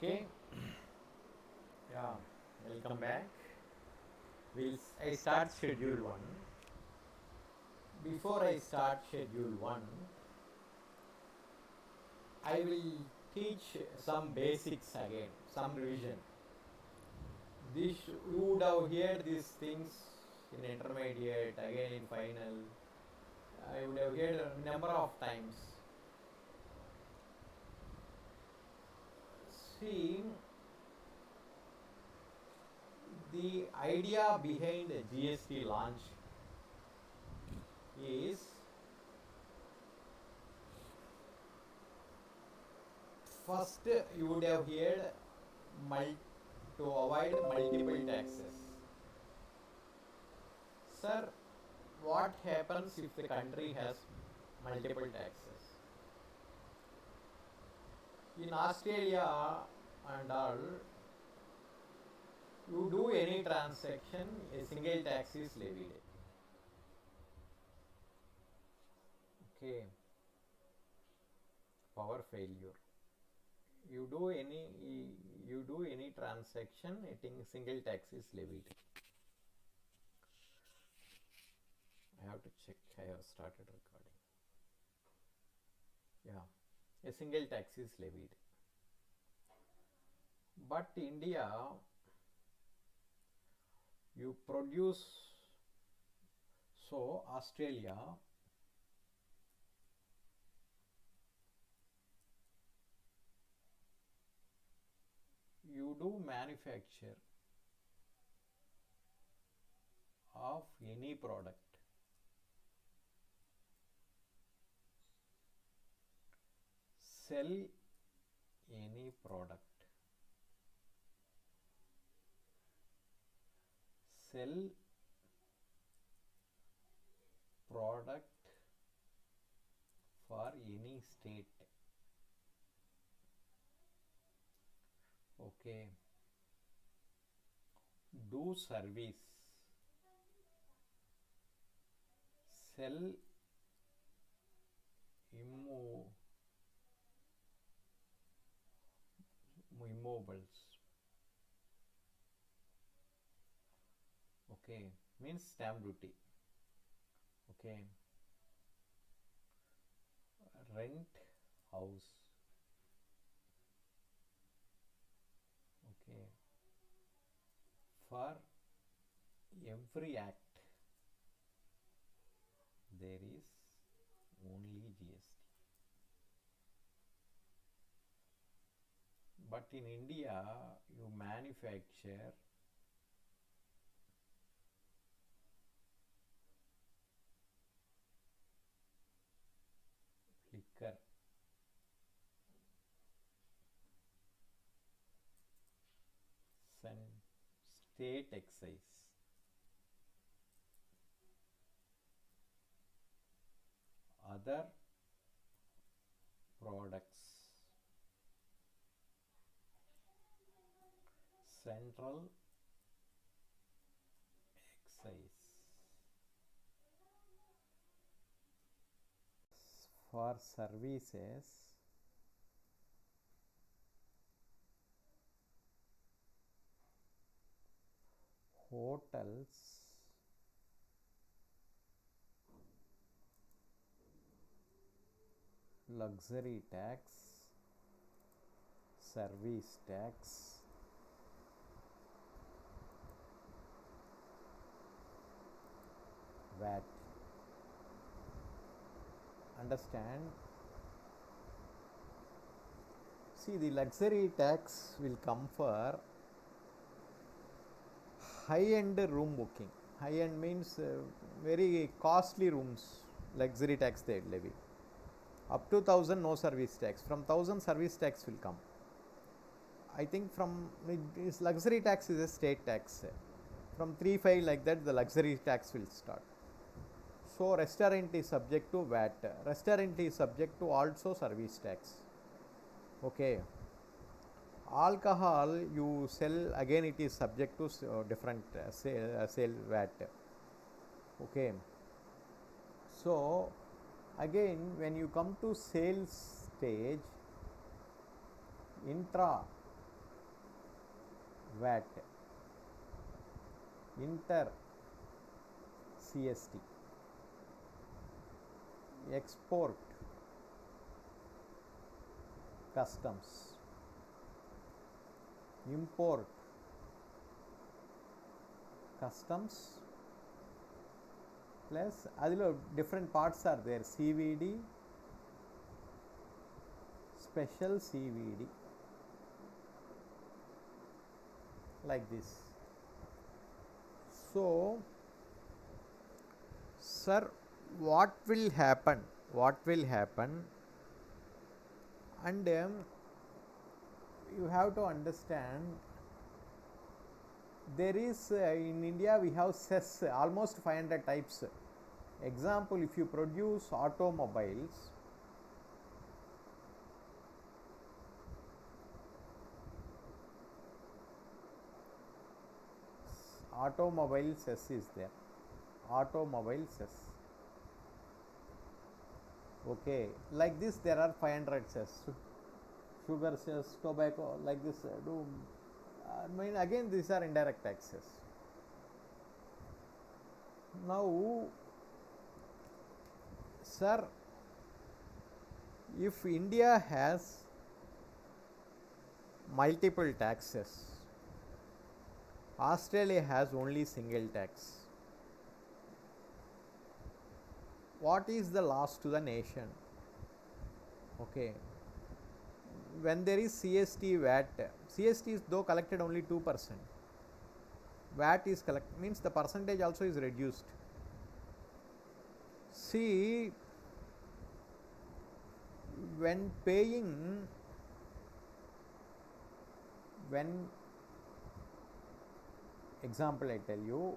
Okay, yeah, welcome back. I start schedule 1. Before I start schedule 1, I will teach some basics again, some revision. This you would have heard these things in intermediate, again in final. I would have heard a number of times. See, the idea behind the GST launch is first you would have heard to avoid multiple taxes. Sir, what happens if the country has multiple taxes? In Australia and all, you do any transaction, a single tax is levied. Okay, power failure. You do any transaction, a single tax is levied. I have to check. I have started recording. Yeah, a single tax is levied. But India, you produce, so Australia, you do manufacture of any product, sell any product, sell product for any state. Okay, do service, sell immovables. Okay, means stamp duty. Okay, rent house. Okay, for every act there is only GST. But in India, you manufacture liquor, state excise, other products, central excise. For services, hotels, luxury tax, service tax, VAT. Understand? See, the luxury tax will come for high-end room booking. High-end means very costly rooms, luxury tax they levy. Up to 1,000 no service tax. From 1,000 service tax will come. I think from this luxury tax is a state tax. From 3-5 like that the luxury tax will start. So restaurant is subject to VAT. Restaurant is subject to also service tax. Okay. Alcohol you sell, again it is subject to different sale VAT. Okay, so again when you come to sales stage, intra VAT, inter CST, export customs, import customs plus adilo different parts are there, CVD, special CVD, like this. So sir, what will happen and you have to understand, there is in India we have cess almost 500 types. Example, if you produce automobiles, automobile cess is there, automobile cess, okay, like this there are 500 cess, sugar cess, tobacco, like this do I mean again these are indirect taxes. Now sir, if India has multiple taxes, Australia has only single tax, what is the loss to the nation? Okay, when there is CST, VAT, CST is though collected only 2%, VAT is collected means the percentage also is reduced. See, when paying, when example I tell you,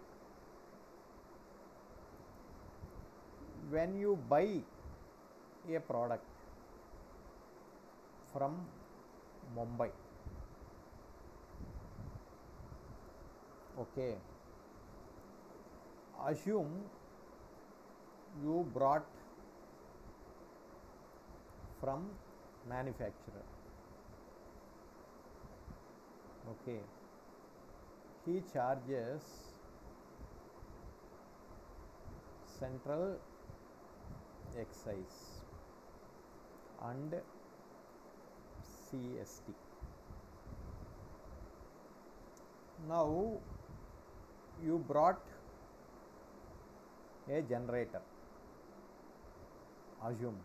when you buy a product from Mumbai, okay, assume you brought from manufacturer, okay, he charges central excise and CST. Now you brought a generator, assume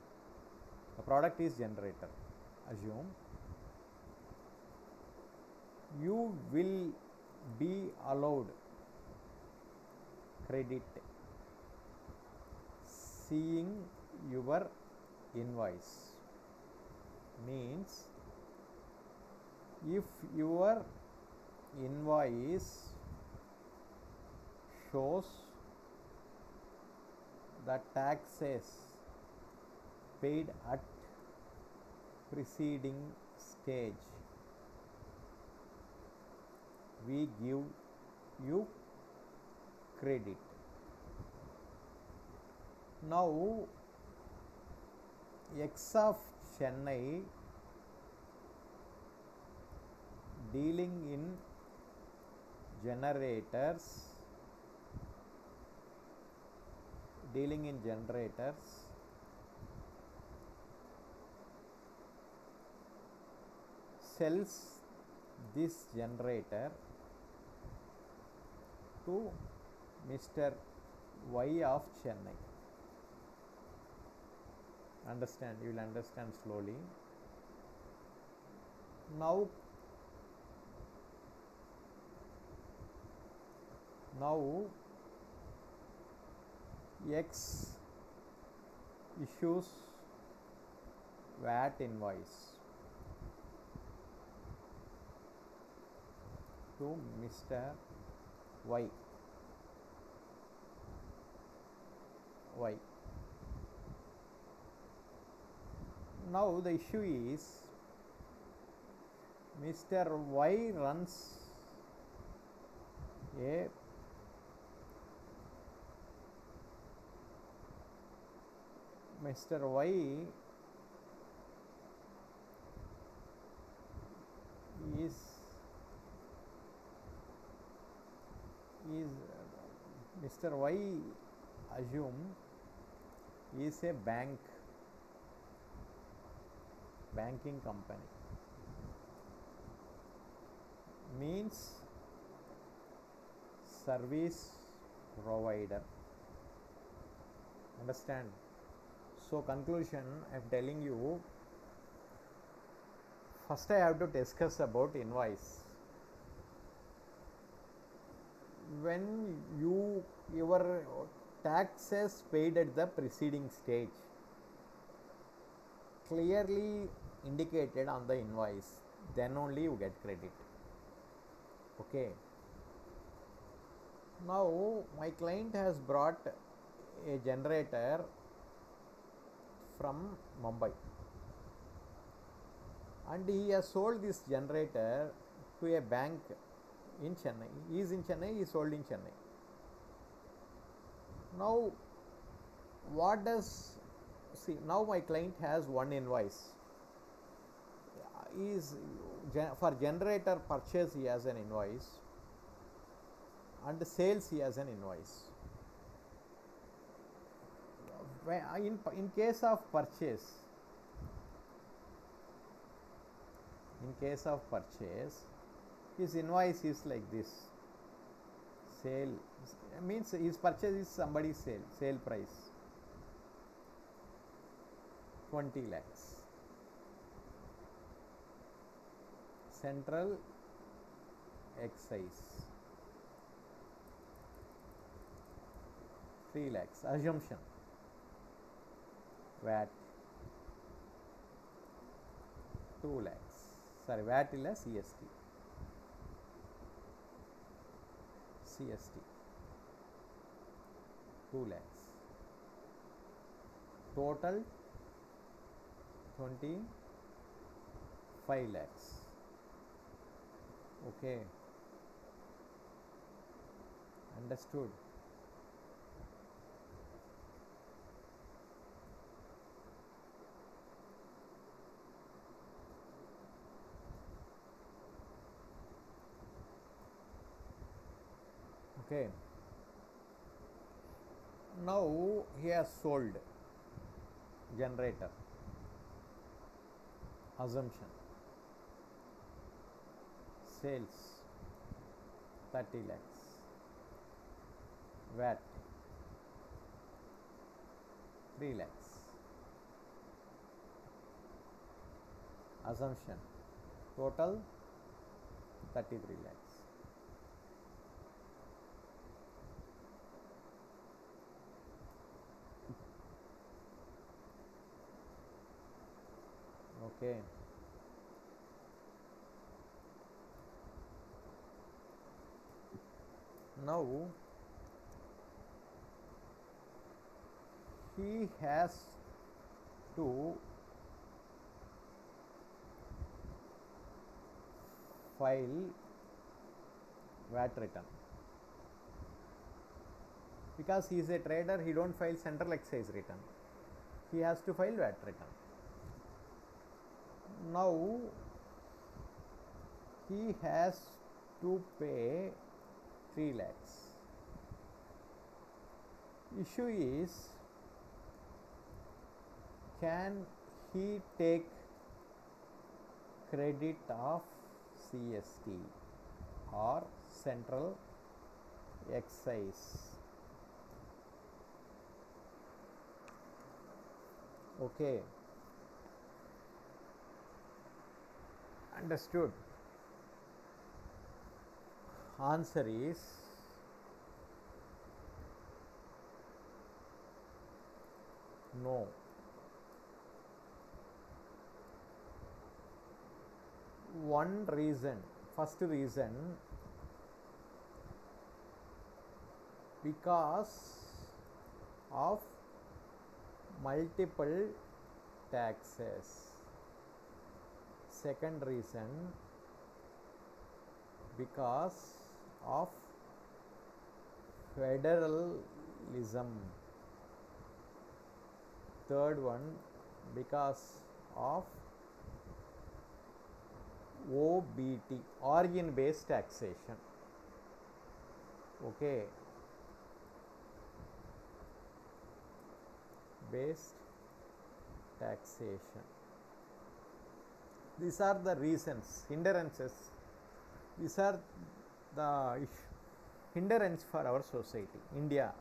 the product is generator, assume you will be allowed credit seeing your invoice, means if your invoice shows the taxes paid at preceding stage, we give you credit. Now X of Chennai dealing in generators, sells this generator to Mr. Y of Chennai. Understand, you will understand slowly. Now X issues VAT invoice to Mr. Y. Now the issue is Mr. Y runs a Mr. Y is is Mr. Y assume is a banking company, means service provider. Understand? So conclusion, I am telling you, first I have to discuss about invoice. When your taxes paid at the preceding stage clearly indicated on the invoice, then only you get credit. Okay. Now my client has brought a generator from Mumbai and he has sold this generator to a bank in Chennai. He is in Chennai, he sold in Chennai. Now what does, see, now my client has one invoice. For generator purchase he has an invoice and sales he has an invoice. In case of purchase, his invoice is like this. Sale means his purchase is somebody's sale price 20 lakhs. Central excise 3 lakhs. Assumption. VAT 2 lakhs. Sorry, VAT illa CST. 2 lakhs. Total 25 lakhs. Okay. Understood? Okay. Now he has sold generator. Assumption. Sales 30 lakhs. VAT 3 lakhs. Assumption. Total 33 lakhs. Okay. Now he has to file VAT return. Because he is a trader, he don't file central excise return. He has to file VAT return. Now he has to pay 3 lakhs. Issue is, can he take credit of CST or central excise? Okay. Understood? Answer is no. One reason, first reason, because of multiple taxes. Second reason, because of federalism. Third one, because of OBT, origin based taxation. Okay, based taxation. These are the reasons, hindrances. These are the hindrance for our society, India.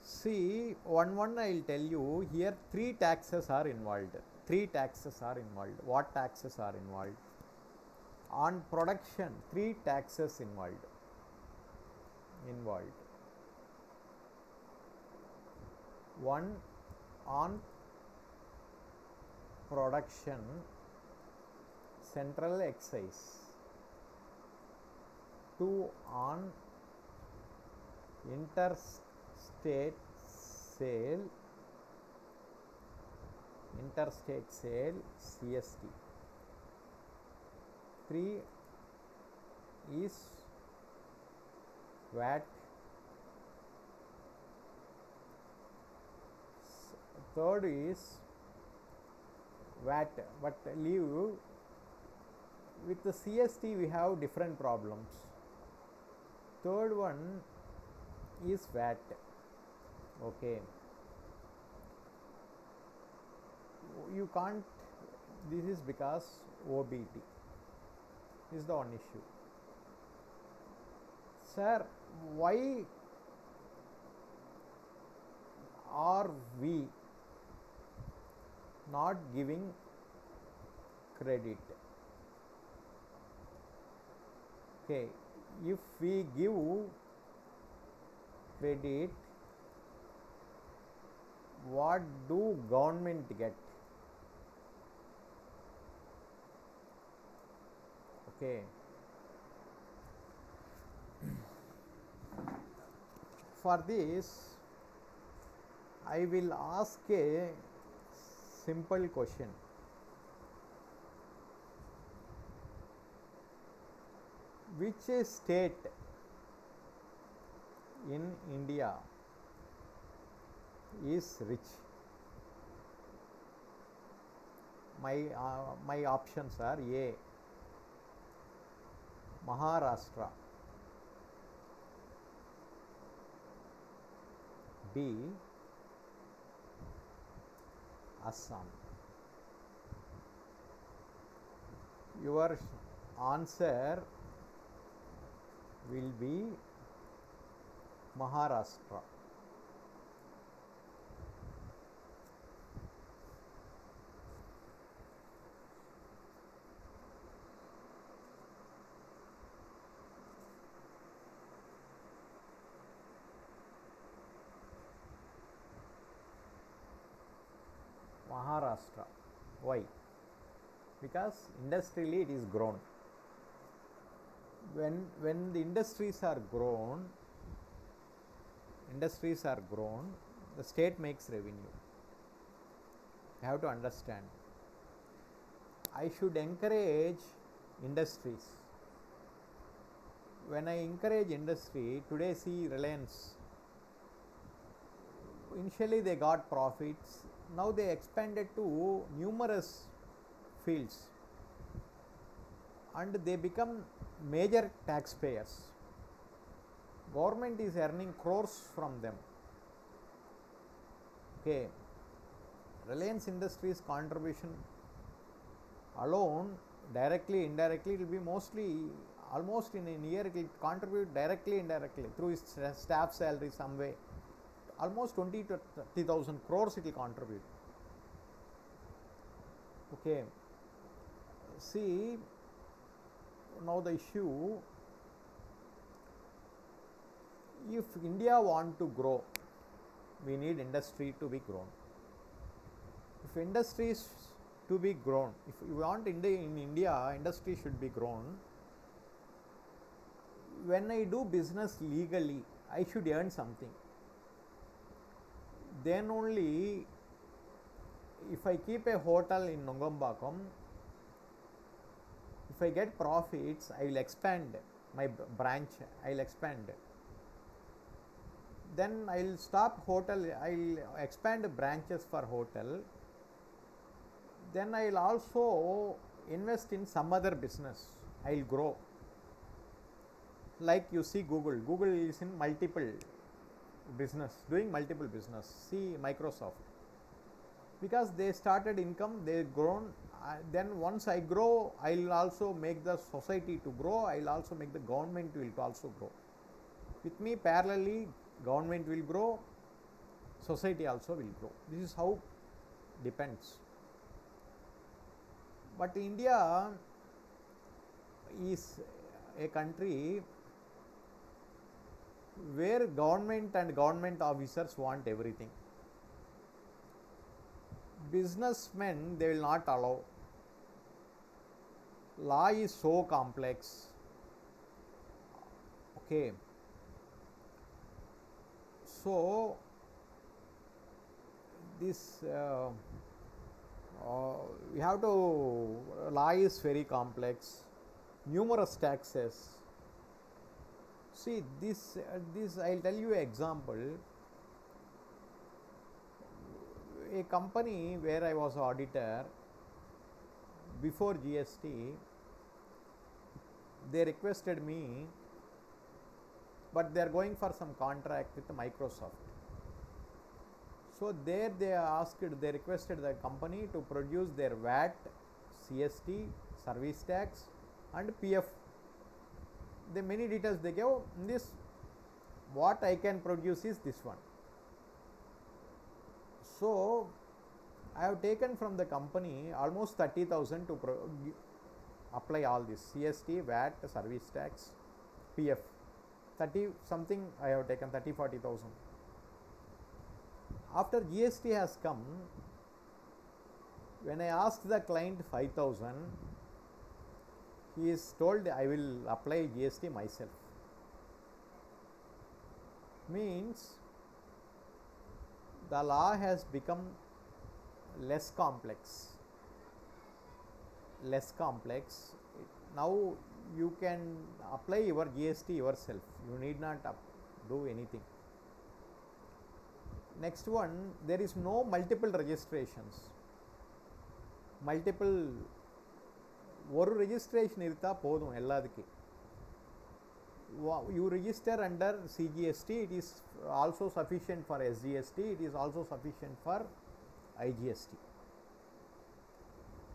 See, one I will tell you here. Three taxes are involved. Three taxes are involved. What taxes are involved? On production, three taxes involved. One on production, central excise. Two on interstate sale, CST. 3 is VAT. Third is VAT, but leave with the CST we have different problems. Third one is VAT. Okay, you can't, this is because OBT is the one issue. Sir, why are we not giving credit? Okay, if we give credit, what do government get? Okay, for this I will ask a simple question. Which state in India is rich? My options are A, Maharashtra, B, Assam. Your answer will be Maharashtra. Maharashtra. Why? Because industrially it is grown. When the industries are grown, the state makes revenue. You have to understand. I should encourage industries. When I encourage industry, today see Reliance. Initially they got profits, now they expanded to numerous fields and they become major taxpayers. Government is earning crores from them. Okay, Reliance Industries contribution alone, directly, indirectly, it will be mostly, almost in a year it will contribute directly, indirectly through its staff salary some way. Almost 20 to 30,000 crores it will contribute. Okay, see, now the issue, if India want to grow, we need industry to be grown. If industry is to be grown, if you want in India, industry should be grown. When I do business legally, I should earn something. Then only, if I keep a hotel in Nongambakam, if I get profits, I will expand my branch, I will expand. Then I will stop hotel, I will expand branches for hotel. Then I will also invest in some other business, I will grow. Like you see Google is in multiple business, doing multiple business. See Microsoft, because they started income, they grown. Then once I grow, I'll also make the society to grow. I'll also make the government will to also grow. With me parallelly, government will grow, society also will grow. This is how depends. But India is a country where government and government officers want everything. Businessmen, they will not allow. Law is so complex. Okay. So this we have to, law is very complex, numerous taxes. See this I'll tell you an example. A company where I was auditor before GST, they requested me, but they are going for some contract with Microsoft. So there they requested the company to produce their VAT, CST, service tax and PF. The many details they gave. In this, what I can produce is this one. So I have taken from the company almost 30,000 to apply all this CST, VAT, service tax, PF. 30 something I have taken, 30-40,000. After GST has come, when I asked the client 5,000, he is told I will apply GST myself. Means the law has become less complex. Now you can apply your GST yourself. You need not do anything. Next one, there is no multiple registrations. Multiple ஒரு registration irtha podum elladukku. You register under CGST, it is also sufficient for SGST, it is also sufficient for IGST.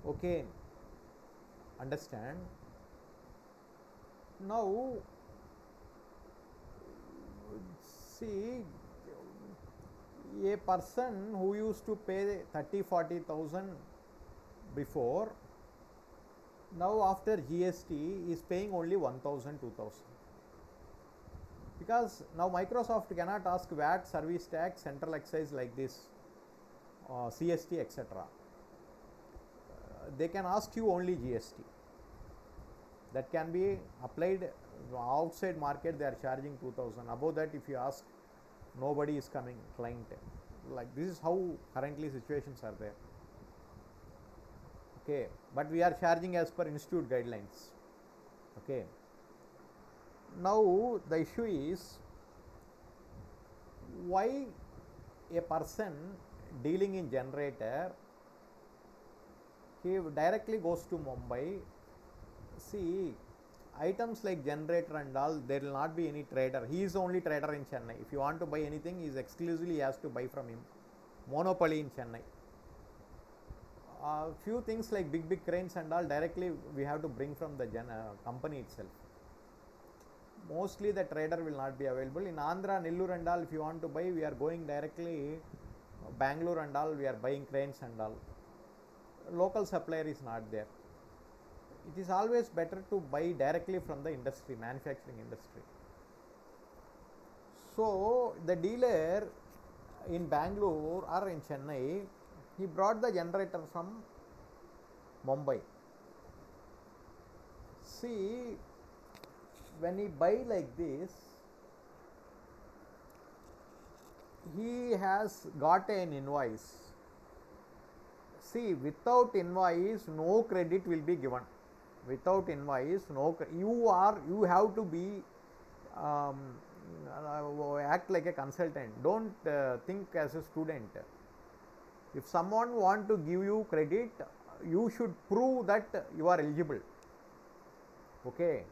Okay, understand? Now see, a person who used to pay 30-40,000 before, now after GST is paying only 1,000-2,000, because now Microsoft cannot ask VAT, service tax, central excise like this, CST, etc. They can ask you only GST. That can be applied outside market. They are charging 2,000. Above that, if you ask, nobody is coming, client. Like this is how currently situations are there. Okay, but we are charging as per institute guidelines. Okay, now the issue is, why a person dealing in generator, he directly goes to Mumbai. See, items like generator and all, there will not be any trader. He is the only trader in Chennai. If you want to buy anything, he is exclusively, he has to buy from him. Monopoly in Chennai. Few things like big cranes and all, directly we have to bring from the company itself. Mostly the trader will not be available. In Andhra, Nellore and all, if you want to buy, we are going directly Bangalore and all, we are buying cranes and all. Local supplier is not there. It is always better to buy directly from the industry, manufacturing industry. So the dealer in Bangalore or in Chennai, he brought the generator from Mumbai. See, when he buy like this, he has got an invoice. See, without invoice, no credit will be given. Without invoice, you have to be act like a consultant. Don't think as a student. If someone want to give you credit, you should prove that you are eligible. Okay.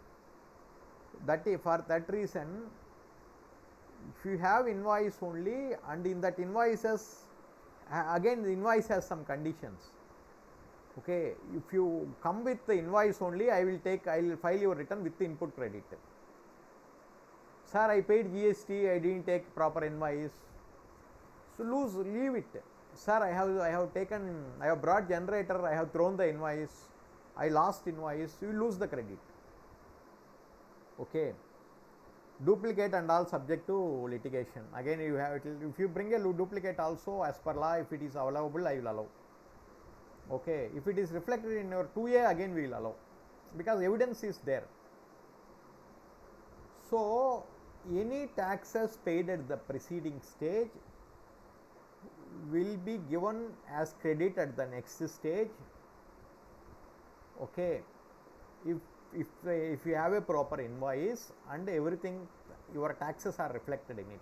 For that reason, if you have invoice only, and in that invoices, again the invoice has some conditions. Okay, if you come with the invoice only, I will file your return with the input credit. Sir, I paid GST, I didn't take proper invoice, so leave it. Sir, I have brought generator, I have thrown the invoice, I lost invoice, you lose the credit. Okay, duplicate and all subject to litigation. Again, you have it, if you bring a duplicate also, as per law, if it is allowable, I will allow. Okay, if it is reflected in your 2A, again we will allow, because evidence is there. So any taxes paid at the preceding stage will be given as credit at the next stage. Okay, if you have a proper invoice and everything, your taxes are reflected in it.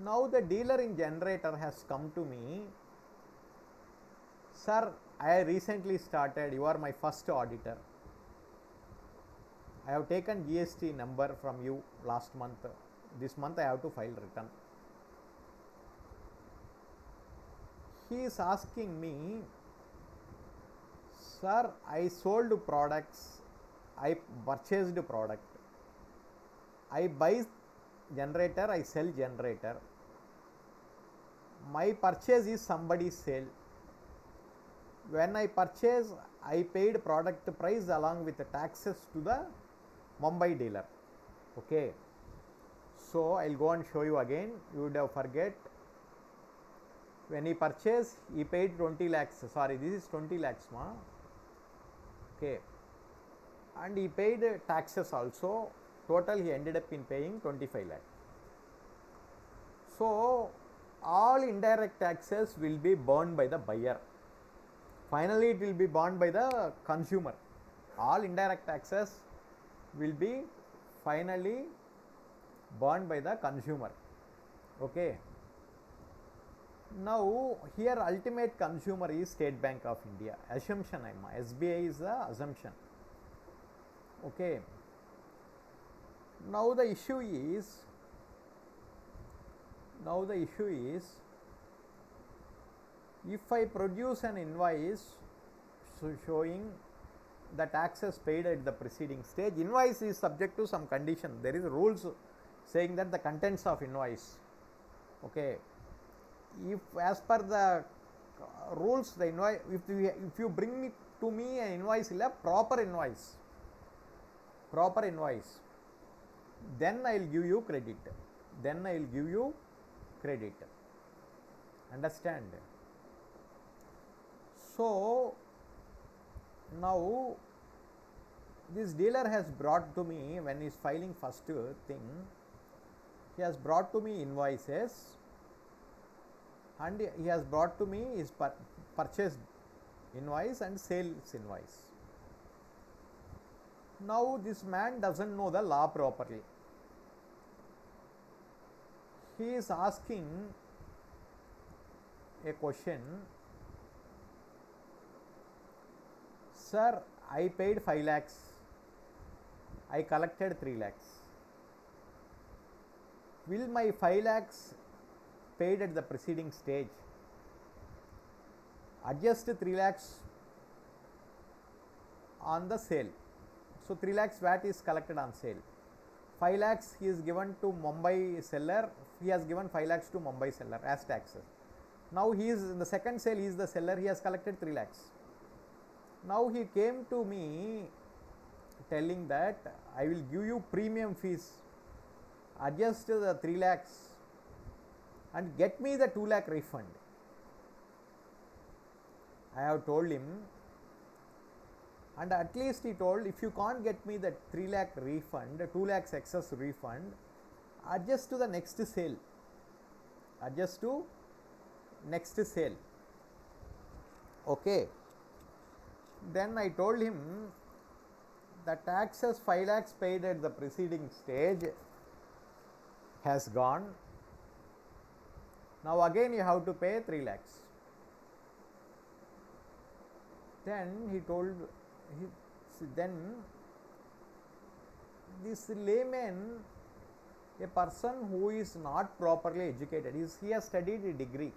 Now the dealer in generator has come to me, sir, I recently started, you are my first auditor, I have taken GST number from you last month, this month I have to file return. He is asking me, sir, I sold products, I purchased product, I buy generator, I sell generator, my purchase is somebody's sale. When I purchase, I paid product price along with the taxes to the Mumbai dealer. Okay, so I will go and show you again, you would have forget. When he purchased, he paid 20 lakhs, sorry, this is 20 lakhs ma. Okay, and he paid taxes also, total he ended up in paying 25 lakhs. So all indirect taxes will be borne by the buyer. Finally, it will be borne by the consumer. All indirect taxes will be finally borne by the consumer. Okay. Now here ultimate consumer is State Bank of India. Assumption SBI is the assumption. Okay. Now the issue is if I produce an invoice showing the taxes paid at the preceding stage, invoice is subject to some condition. There is rules saying that the contents of invoice. Okay, if as per the rules, the invoice, if you bring it to me an invoice, proper invoice, then I will give you credit. Understand? So now this dealer has brought to me, when he is filing first thing, he has brought to me invoices and he has brought to me his purchase invoice and sales invoice. Now this man doesn't know the law properly. He is asking a question, sir, I paid 5 lakhs, I collected 3 lakhs. Will my 5 lakhs paid at the preceding stage adjust 3 lakhs on the sale? So 3 lakhs VAT is collected on sale. 5 lakhs he is given to Mumbai seller, he has given 5 lakhs to Mumbai seller as taxes. Now he is in the second sale, he is the seller, he has collected 3 lakhs. Now he came to me telling that I will give you premium fees, adjust the 3 lakhs and get me the 2 lakh refund. I have told him, and at least he told, if you can't get me the 3 lakh refund, 2 lakhs excess refund, adjust to the next sale. Okay. Then I told him the taxes 5 lakhs paid at the preceding stage has gone. Now again you have to pay 3 lakhs. Then he told, then this layman, a person who is not properly educated, he has studied a degree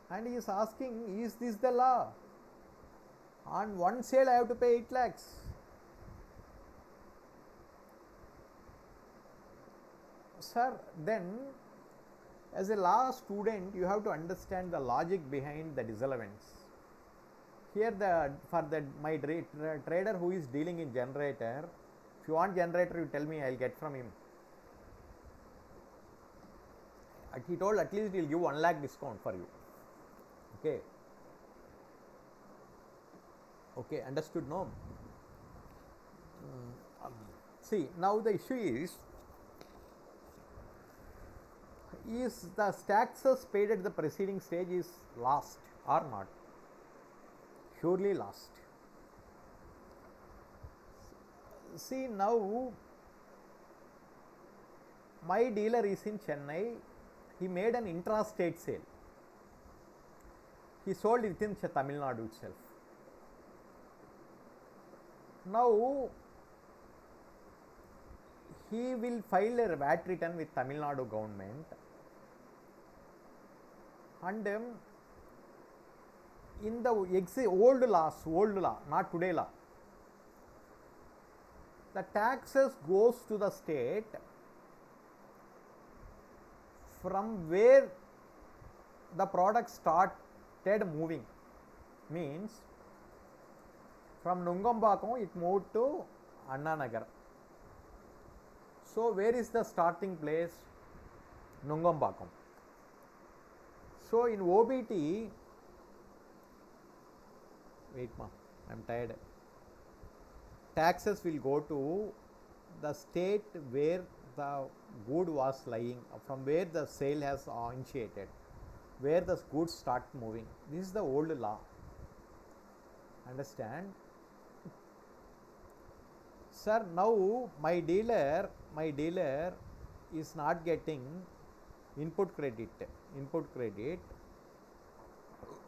and he is asking, is this the law? On one sale I have to pay 8 lakhs. Sir, then as a law student you have to understand the logic behind the disallowance. Here my trader who is dealing in generator, if you want generator you tell me, I will get from him. He told at least he will give 1 lakh discount for you. Okay. Okay, understood, no? See, now the issue is the taxes paid at the preceding stage is lost or not? Surely lost. See, now my dealer is in Chennai, he made an intra-state sale. He sold within Tamil Nadu itself. Now he will file a VAT return with Tamil Nadu government, and in the old law, not today law, the taxes goes to the state from where the product started moving. Means from Nungambakkam it moved to Anna Nagar. So where is the starting place? Nungambakkam. So in OBT, wait ma, I am tired. Taxes will go to the state where the good was lying, from where the sale has initiated, where the goods start moving. This is the old law. Understand? Sir, now my dealer is not getting input credit.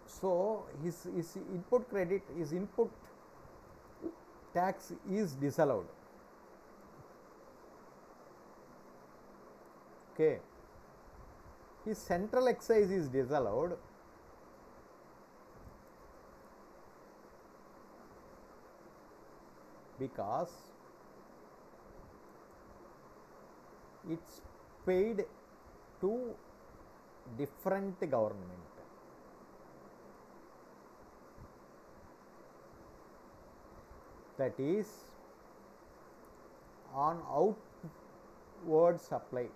So his input credit, his input tax is disallowed. Okay. His central excise is disallowed. Because it's paid to different government. That is on outward supply.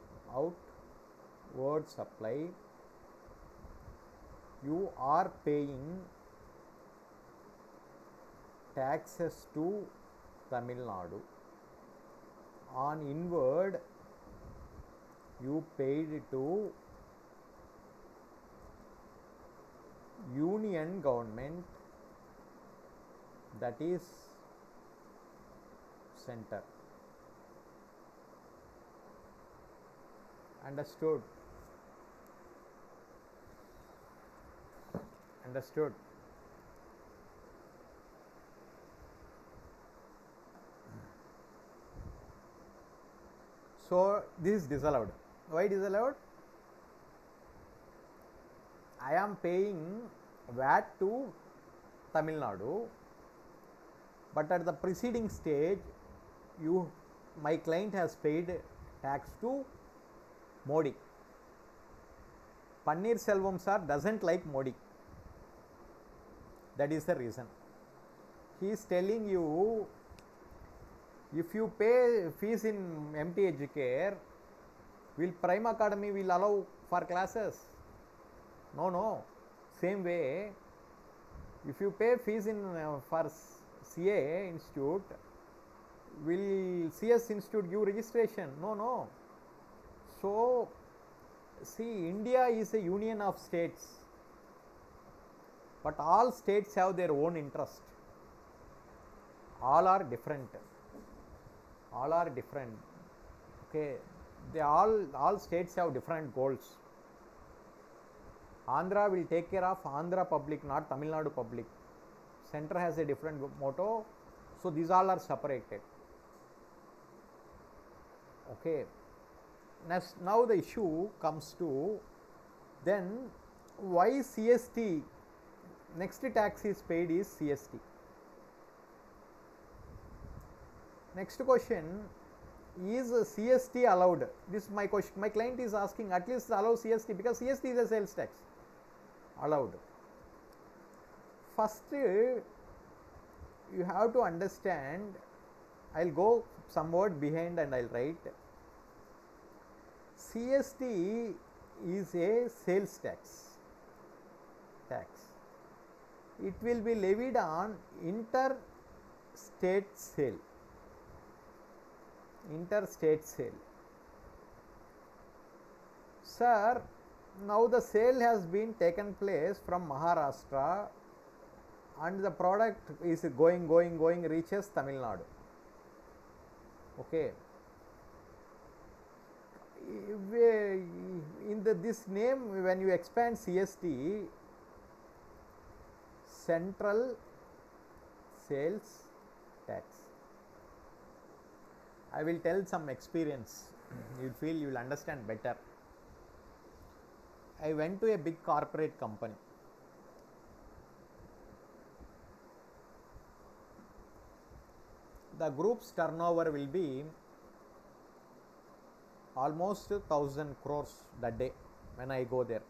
You are paying taxes to Tamil Nadu. On inward, you paid to union government, that is center. Understood? Understood? So this is disallowed. Why disallowed? I am paying VAT to Tamil Nadu, but at the preceding stage, my client has paid tax to Modi. Paneer Selvam sir doesn't like Modi. That is the reason. He is telling you, if you pay fees in MT Educare, will Prime Academy will allow for classes? No. Same way, if you pay fees in for CA Institute, will CS Institute give registration? No. So, see, India is a union of states, but all states have their own interest. All are different. Okay, all states have different goals. Andhra will take care of Andhra public, not Tamil Nadu public. Center has a different motto, so these all are separated. Okay. Now the issue comes to, then why CST, next tax is paid is CST. Next question, is CST allowed? This is my question. My client is asking, at least allow CST, because CST is a sales tax. Allowed. First, you have to understand, I'll go some word behind and I'll write. CST is a sales tax. It will be levied on interstate sale. Sir, now the sale has been taken place from Maharashtra and the product is going, reaches Tamil Nadu. Okay. In this name, when you expand CST, Central Sales Tax. I will tell some experience. You feel you will understand better. I went to a big corporate company. The group's turnover will be almost 1,000 crores that day when I go there.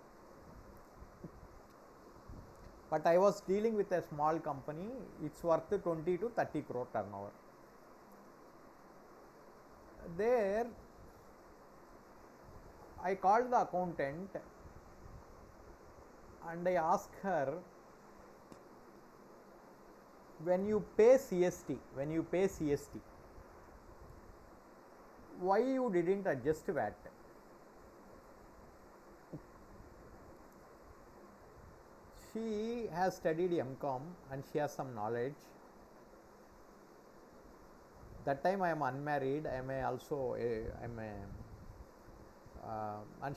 But I was dealing with a small company, it's worth 20 to 30 crore turnover. There, I called the accountant and I asked her, when you pay CST, why you didn't adjust VAT? She has studied MCom and she has some knowledge. That time I am unmarried, and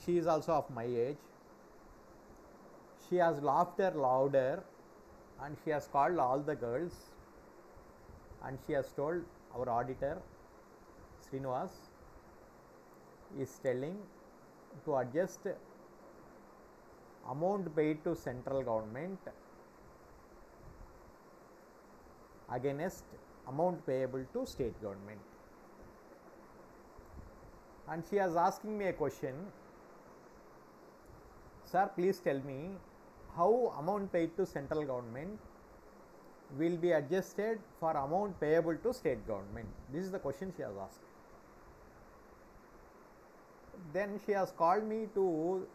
she is also of my age. She has laughed louder and she has called all the girls and she has told our auditor, Srinivas, is telling to adjust amount paid to central government against amount payable to state government. And she is asking me a question, sir, please tell me how amount paid to central government will be adjusted for amount payable to state government. This is the question she has asked. Then she has called me to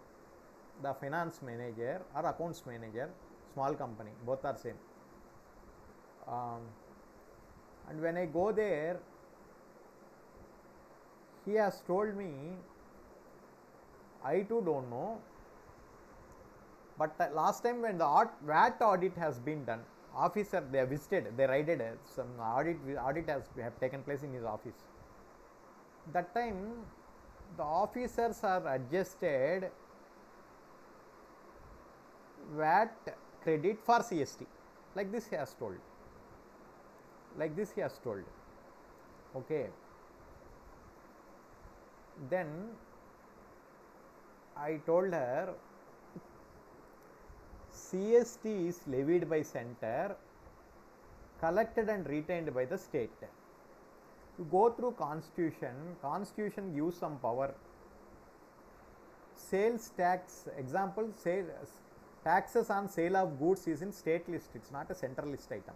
the finance manager or accounts manager, small company, both are same. And when I go there, he has told me, I too don't know, but last time when the VAT audit has been done, officer they have visited, they raided some audit has have taken place in his office. That time the officers are adjusted VAT credit for CST, like this he has told. Okay. Then I told her, CST is levied by center, collected and retained by the state. To go through constitution gives some power. Sales tax, example, taxes on sale of goods is in state list, it's not a central list item.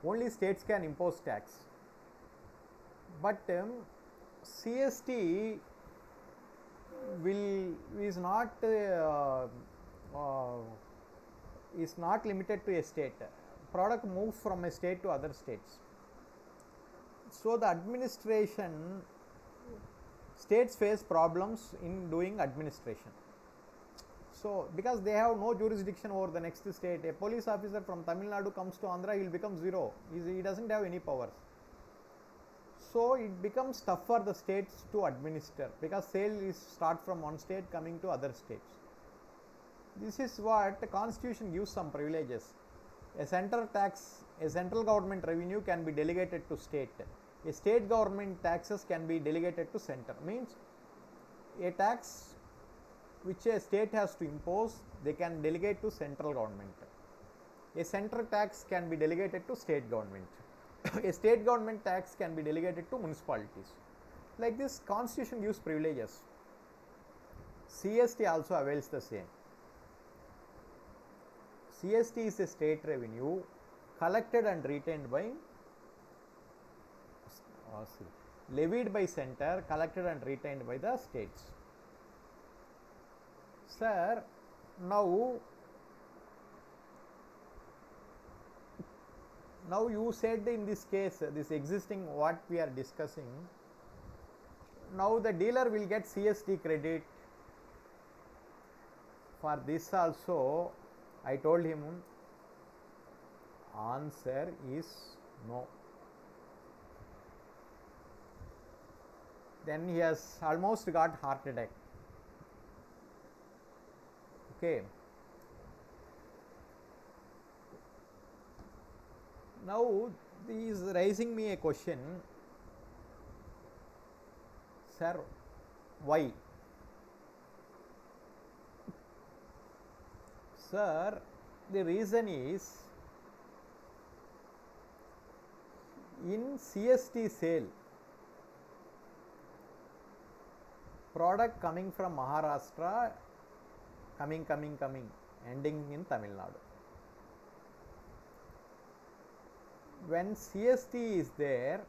Only states can impose tax. But CST is not limited to a state. Product moves from a state to other states. So the administration, states face problems in doing administration. So because they have no jurisdiction over the next state, a police officer from Tamil Nadu comes to Andhra, he will become zero. He doesn't have any powers. So it becomes tough for the states to administer, because sale is start from one state coming to other states. This is what the constitution gives some privileges. A central government revenue can be delegated to state. A state government taxes can be delegated to center, means a tax which a state has to impose, they can delegate to central government. A central tax can be delegated to state government. A state government tax can be delegated to municipalities. Like this, constitution gives privileges. CST also avails the same. CST is a state revenue collected and retained by levied by center, collected and retained by the states. Sir, now you said in this case, this existing what we are discussing, now the dealer will get CST credit. For this also I told him answer is no. Then he has almost got heart attack. Okay. Now he is raising me a question, sir, why? Sir, the reason is in CST sale, product coming from Maharashtra, coming, ending in Tamil Nadu. When CST is there,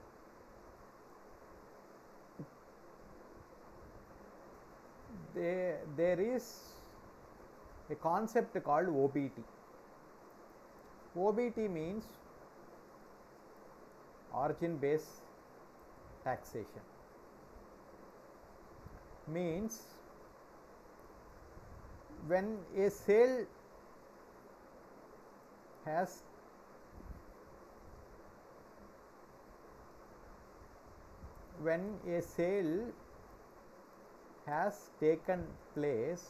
there is a concept called OBT. OBT means origin based taxation. Means when a sale has taken place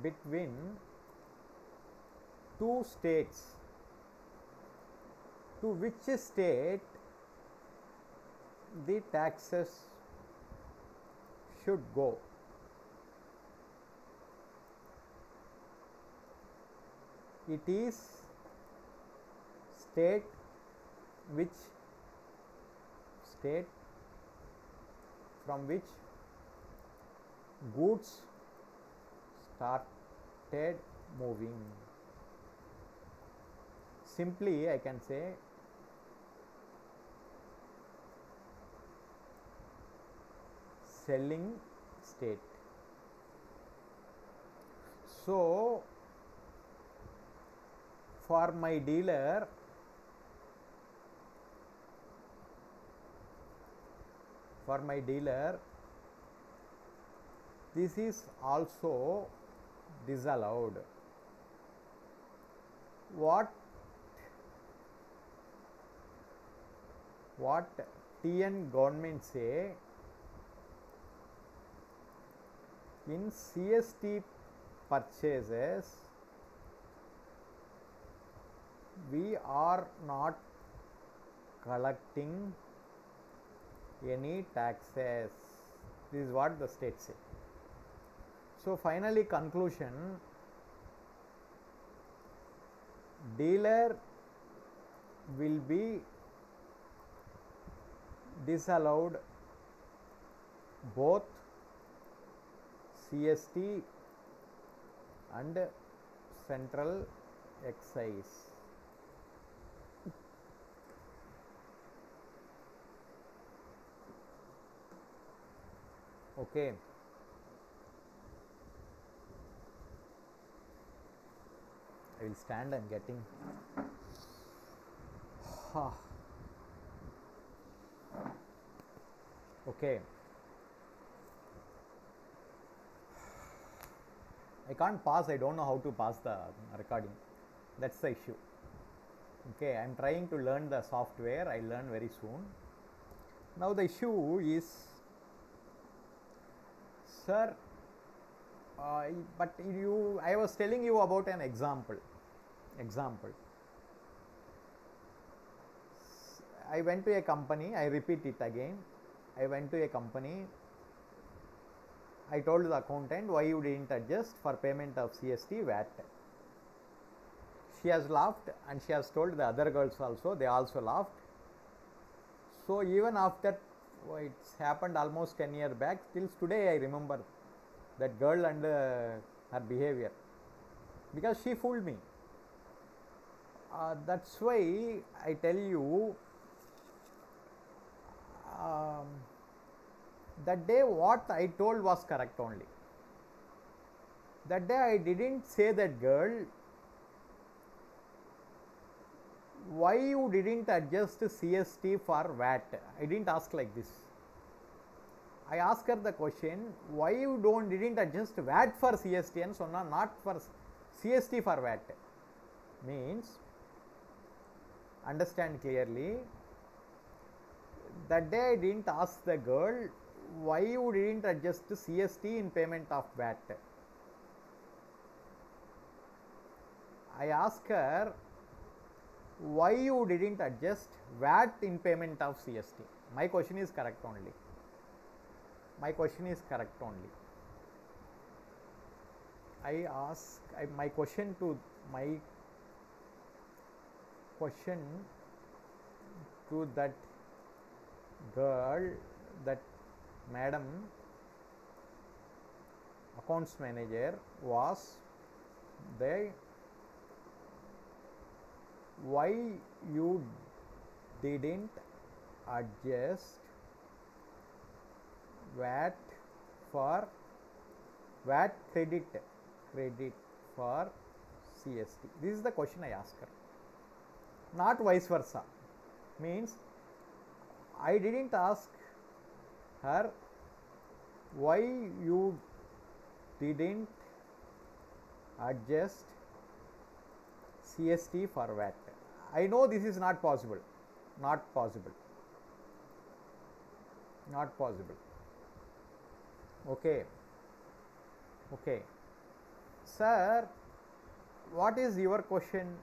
between two states, to which state the taxes should go. It is state from which goods started moving. Simply I can say selling state. So for my dealer, this is also disallowed. What TN government say, in CST purchases we are not collecting any taxes. This is what the state say. So finally conclusion, dealer will be disallowed both CST and central excise. Okay. I will stand and getting okay. I can't pause, I don't know how to pause the recording. That's the issue. Okay, I am trying to learn the software, I learn very soon. Now the issue is, sir, but I was telling you about an example. I went to a company, I repeat it again. I went to a company, I told the accountant, why you didn't adjust for payment of CST VAT. She has laughed and she has told the other girls also, they also laughed. So even after, it's happened almost 10 years back, till today I remember that girl and her behavior, because she fooled me. That's why I tell you, that day what I told was correct only. That day I didn't say that girl, why you didn't adjust CST for VAT. I didn't ask like this. I asked her the question, why you didn't adjust VAT for CST and so not for CST for VAT. Means, understand clearly, that day I didn't ask the girl, why you didn't adjust CST in payment of VAT. I asked her, why you didn't adjust VAT in payment of CST. My question is correct only. My question is correct only. My question to that girl, that madam, accounts manager, was they, why you didn't adjust VAT for VAT credit for CST. This is the question I asked her, not vice versa. Means, I didn't ask her, why you didn't adjust CST for VAT. I know this is not possible. Not possible. Not possible. Okay. Okay. Sir, what is your question?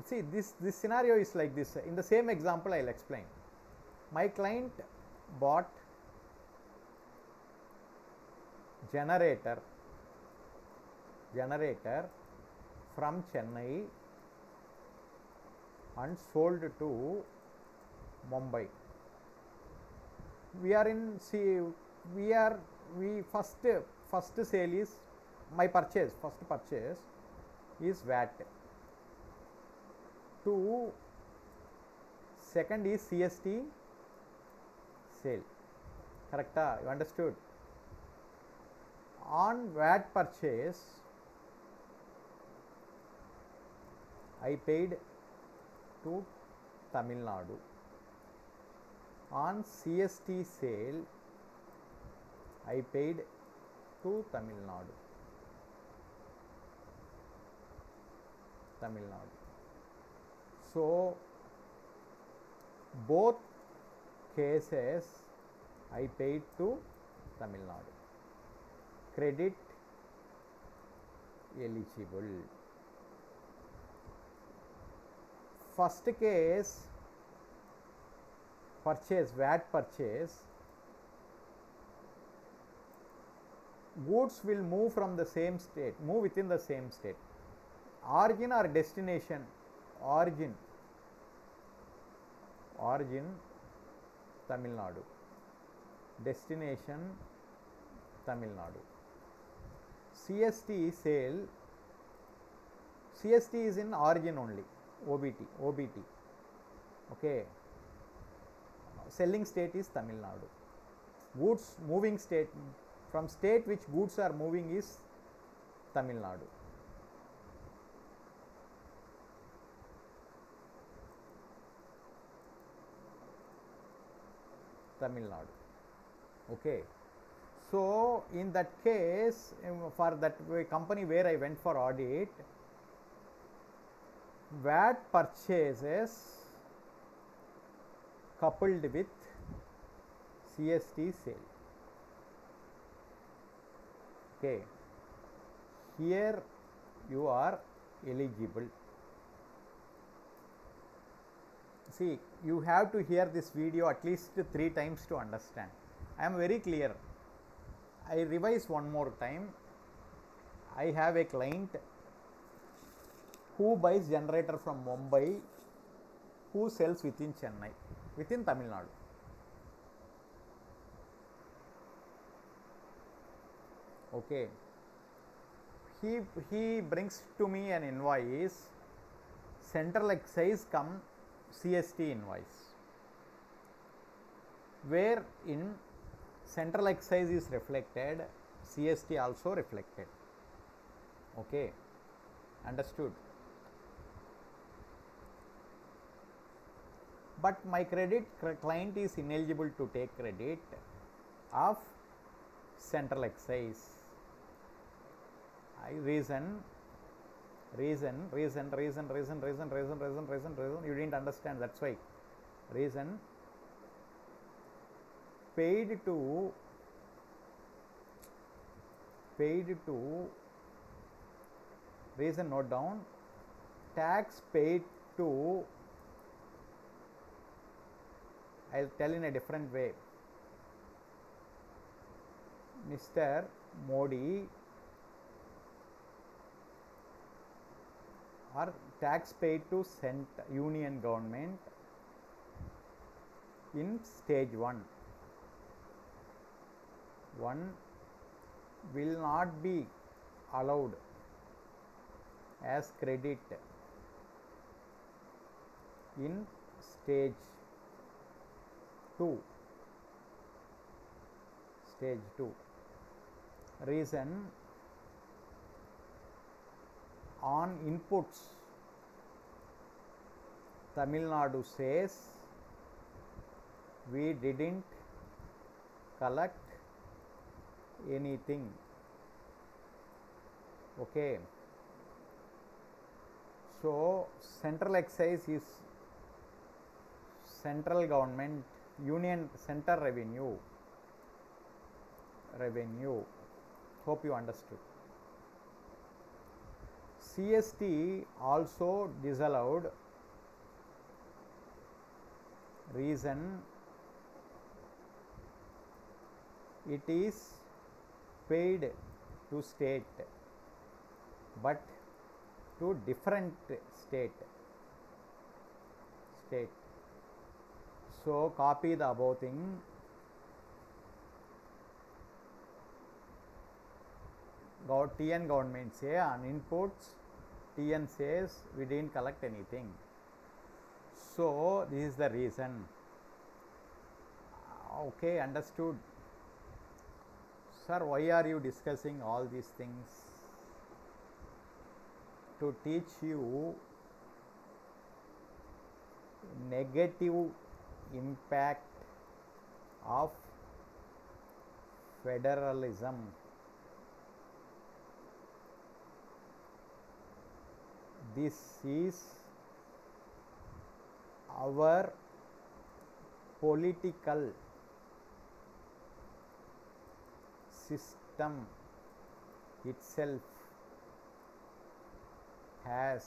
See, this scenario is like this. In the same example, I will explain. My client bought generator from Chennai and sold to Mumbai. First sale is my purchase. First purchase is VAT. Second is CST sale. Correct? You understood? On VAT purchase, I paid to Tamil Nadu. On CST sale, I paid to Tamil Nadu. So, both cases I paid to Tamil Nadu. Credit eligible. First case, purchase, VAT purchase, goods will move from the same state, move within the same state. Origin or destination? Origin Tamil Nadu, destination Tamil Nadu. CST sale, CST is in origin only, OBT. Okay. Selling state is Tamil Nadu. Goods moving state, from state which goods are moving is Tamil Nadu. Okay. So, in that case, for that company where I went for audit, VAT purchases coupled with CST sale. Okay. Here you are eligible. see, you have to hear this video at least 3 times to understand. I am very clear. I revise one more time. I have a client who buys generator from Mumbai, who sells within Chennai, within Tamil Nadu. Okay. He brings to me an invoice, central excise come CST invoice, where in central excise is reflected, CST also reflected. Okay, understood. But my client is ineligible to take credit of central excise. Reason, you didn't understand, that's why. Reason, paid to reason, note down, tax paid to, I'll tell in a different way. Mr. Modi, or tax paid to union government in stage 1 will not be allowed as credit in stage 2. Reason, on inputs, Tamil Nadu says we didn't collect anything. Okay. So, central excise is central government, union center revenue. Hope you understood. CST also disallowed. Reason, it is paid to state, but to different state. So copy the above thing. TN government say on inputs, TN says we didn't collect anything. So this is the reason. Okay, understood. Sir, why are you discussing all these things? To teach you negative impact of federalism. This is our political system itself has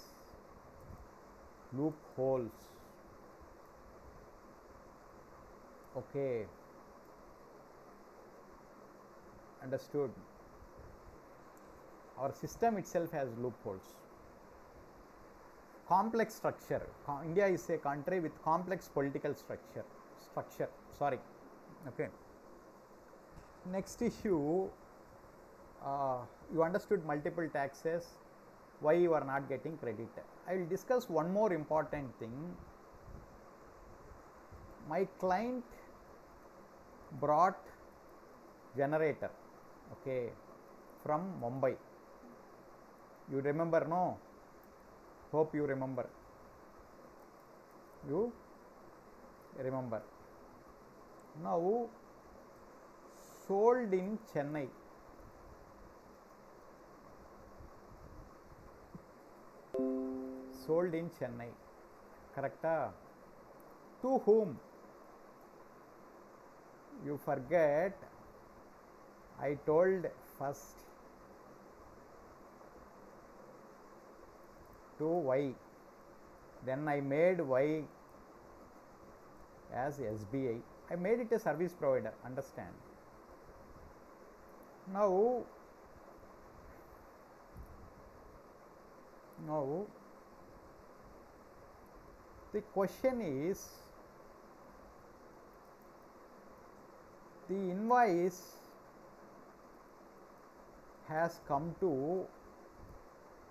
loopholes. Okay, understood. Our system itself has loopholes. Complex structure. India is a country with complex political structure. Sorry. Okay. Next issue, you understood multiple taxes, why you are not getting credit. I will discuss one more important thing. My client brought generator, okay, from Mumbai. You remember, no? Hope you remember. You remember. Now, sold in Chennai. Sold in Chennai. Correcta? To whom? You forget, I told first to Y, then I made Y as SBI. I made it a service provider, understand. Now the question is, the invoice has come to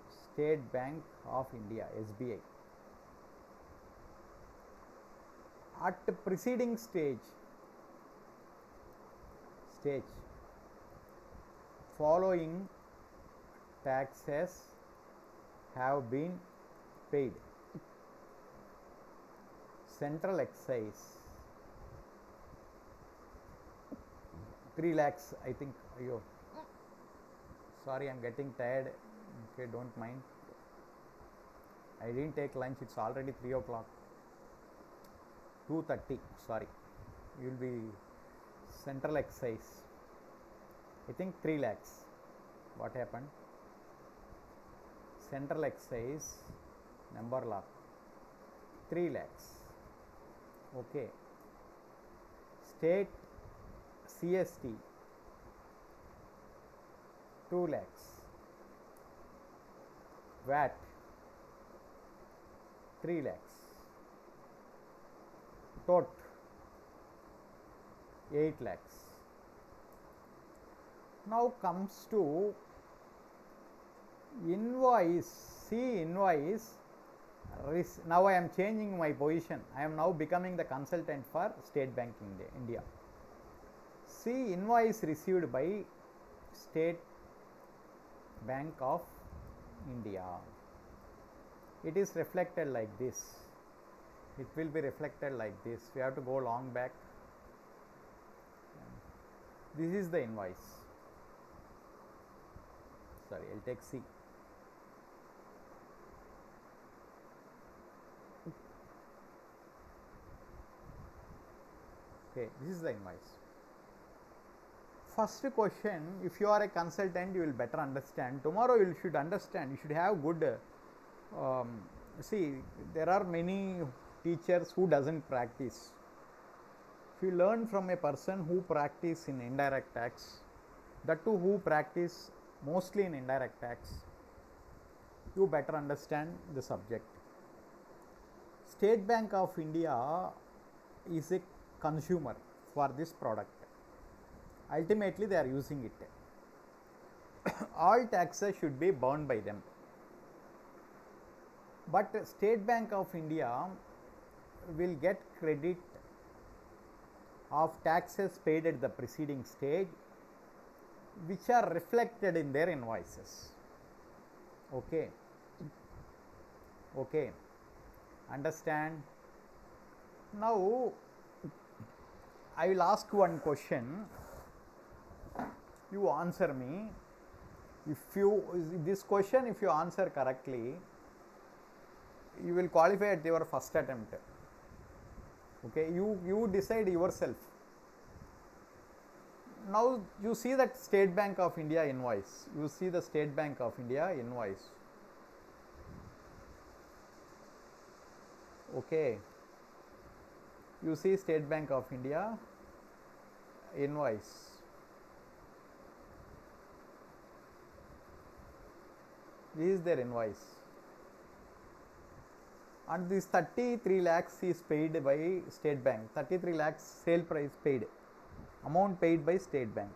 State Bank of India, SBI. At the preceding stage, following taxes have been paid. Central excise 3 lakhs, I think. Ayo, sorry, I'm getting tired. Okay, don't mind. I didn't take lunch, it's already 3 o'clock. 2:30, sorry. You will be central excise, I think 3 lakhs. What happened? Central excise number lock 3 lakhs. Okay. State CST 2 lakhs. VAT 3 lakhs. Tot 8 lakhs. Now comes to invoice. See, invoice. Now I am changing my position. I am now becoming the consultant for State Bank India. See, invoice received by State Bank of India. It is reflected like this. It will be reflected like this. We have to go long back. This is the invoice. Sorry, I'll take C. Okay, this is the invoice. First question, if you are a consultant, you will better understand. Tomorrow you should understand, you should have good, see, there are many teachers who doesn't practice. If you learn from a person who practice in indirect tax, that too who practice mostly in indirect tax, you better understand the subject. State Bank of India is a consumer for this product. Ultimately they are using it. All taxes should be borne by them. But State Bank of India will get credit of taxes paid at the preceding stage, which are reflected in their invoices. Okay. Okay. Understand? Now I will ask one question. You answer me. If this question, if you answer correctly, you will qualify at your first attempt. Okay, you decide yourself. Now you see that State Bank of India invoice. You see the State Bank of India invoice. Okay. You see State Bank of India invoice. This is their invoice. And this 33 lakhs is paid by State Bank. 33 lakhs sale price paid. Amount paid by State Bank.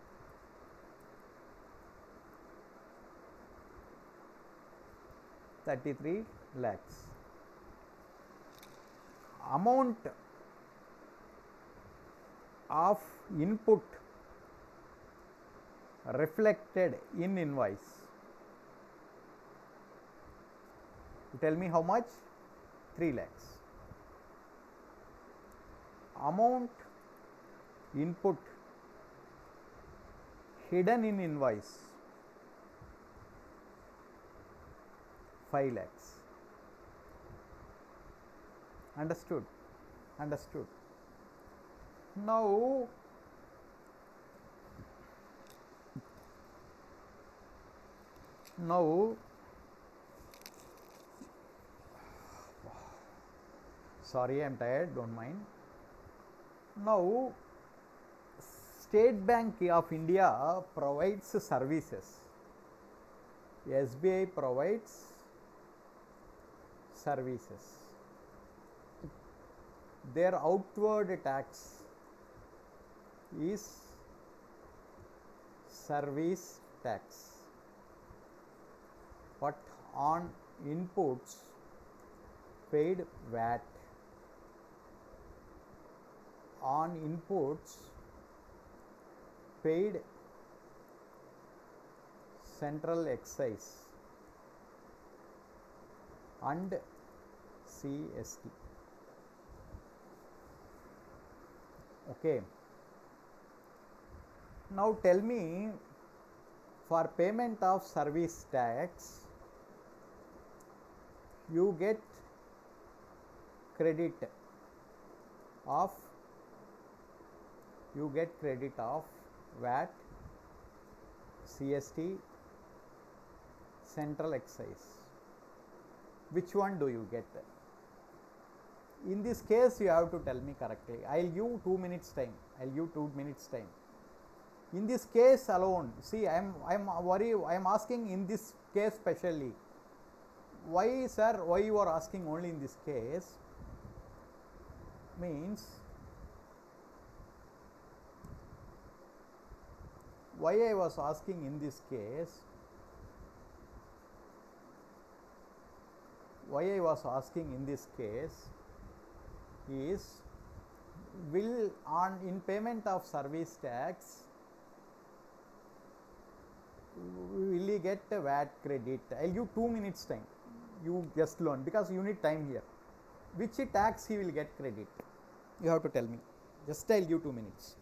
$33 lakhs. Amount of input reflected in invoice. You tell me how much? 3 lakhs. Amount input hidden in invoice 5 lakhs. Understood? Understood. Now sorry, I am tired, don't mind. Now, State Bank of India provides services. SBI provides services. Their outward tax is service tax, but on inputs paid VAT, on inputs paid central excise and CST. Okay. Now tell me, for payment of service tax, you get credit of VAT, CST, central excise. Which one do you get? In this case, you have to tell me correctly. I will give 2 minutes time. I will give 2 minutes time. In this case alone, see, I am asking in this case specially. Why, sir? Why you are asking only in this case? Means, why I was asking in this case? Why I was asking in this case is, will on in payment of service tax, will you get a VAT credit? I will give 2 minutes time. You just learn, because you need time here. Which tax he will get credit? You have to tell me. Just I will give 2 minutes.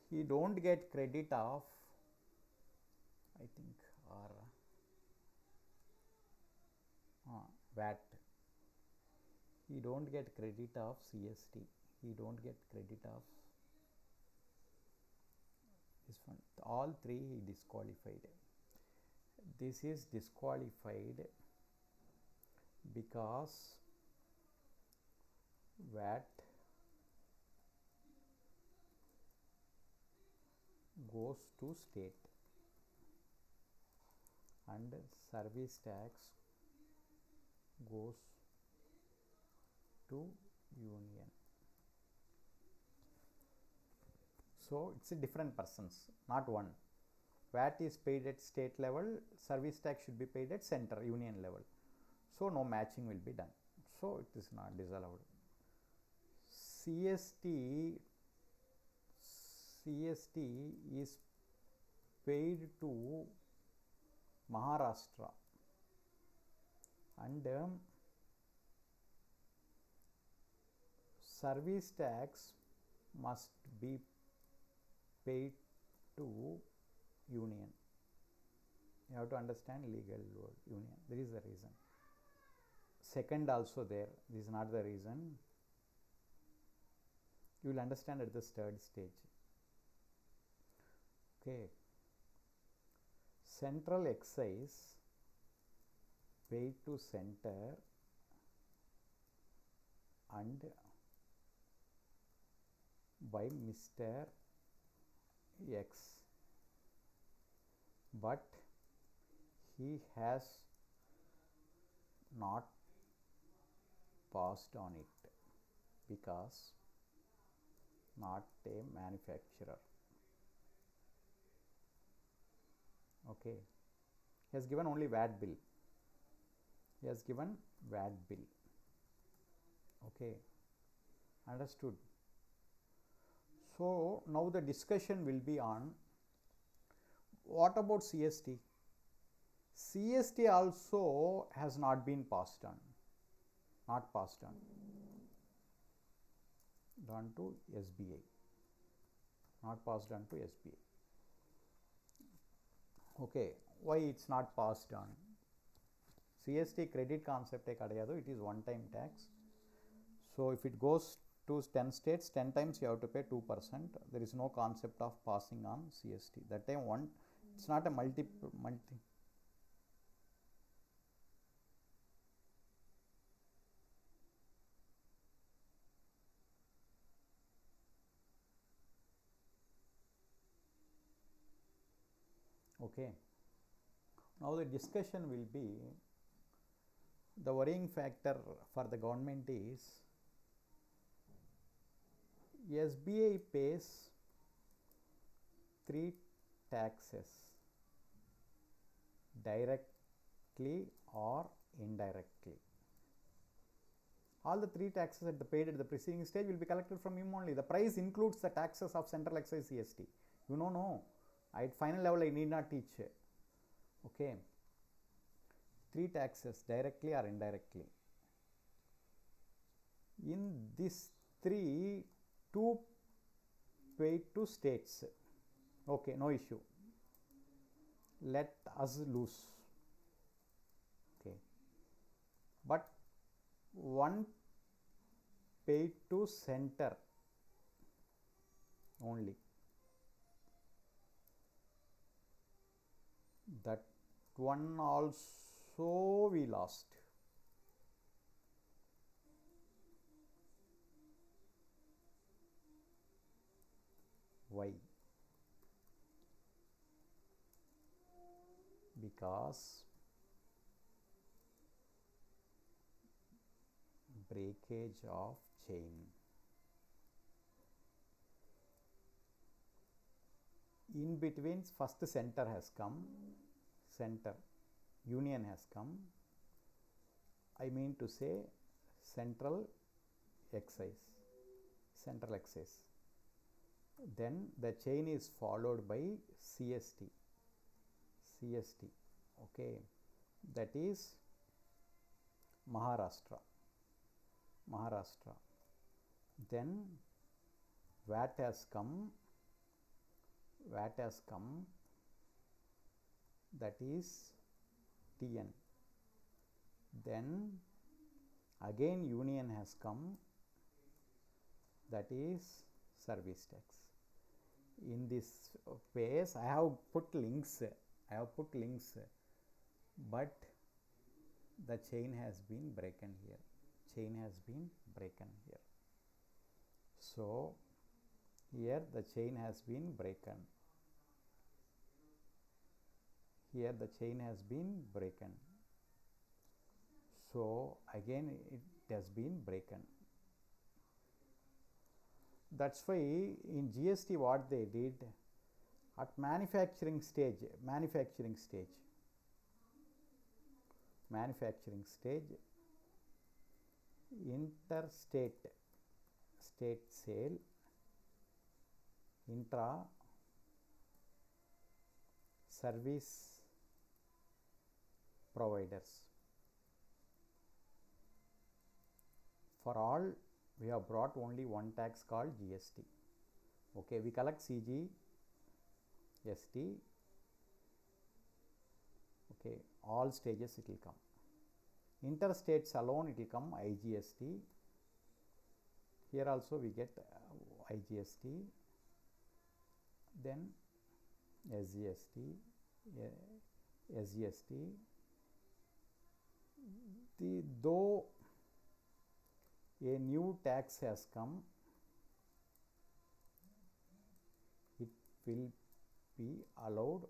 He don't get credit of, I think, or VAT. He don't get credit of CST. He don't get credit of this one. All three he disqualified. This is disqualified because VAT goes to state and service tax goes to union. So it's a different persons, not one. VAT is paid at state level, service tax should be paid at center, union level. So no matching will be done. So it is not disallowed. CST is paid to Maharashtra, and service tax must be paid to union. You have to understand legal word, union. There is a reason. Second also there. This is not the reason. You will understand at the third stage. Okay. Central excise paid to center and by Mr. X, but he has not passed on it because not a manufacturer. Okay, he has given only VAT bill. He has given VAT bill. Okay, understood. So now the discussion will be on what about CST? CST also has not been passed on, not passed on to SBI, not passed on to SBI. Okay, why it's not passed on? CST credit concept kadayadu, it is one time tax. So if it goes to 10 states, 10 times you have to pay 2%. There is no concept of passing on CST. That time one, it's not a multi. Okay. Now the discussion will be, the worrying factor for the government is SBI pays 3 taxes directly or indirectly. All the 3 taxes paid at the preceding stage will be collected from him only. The price includes the taxes of central excise CST. You know, no. At final level I need not teach. Okay. 3 taxes directly or indirectly. In this 3, 2 paid to states. Okay, no issue. Let us lose. Okay. But 1 paid to center only. That one also we lost. Why? Because breakage of chain. In between, first center has come, center, union has come, I mean to say central excise, central excise. Then the chain is followed by CST, okay, that is Maharashtra. Then VAT has come, that is TN. Then again union has come, that is service tax. In this phase I have put links, but the chain has been broken here. So here the chain has been broken. So again it has been broken. That's why in GST what they did at manufacturing stage, interstate sale, intra service providers, for all we have brought only one tax called GST. Okay, we collect CG, ST, okay, all stages it will come. Interstates alone it will come IGST. Here also we get IGST, then SGST, SGST. Though a new tax has come, it will be allowed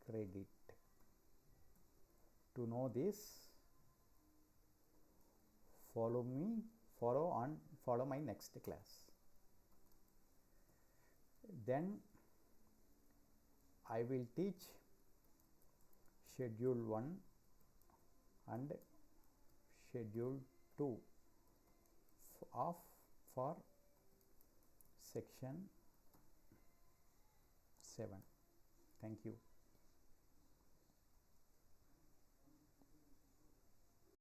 credit. To know this, follow my next class. Then I will teach schedule 1 and schedule 2 of for section 7. Thank you.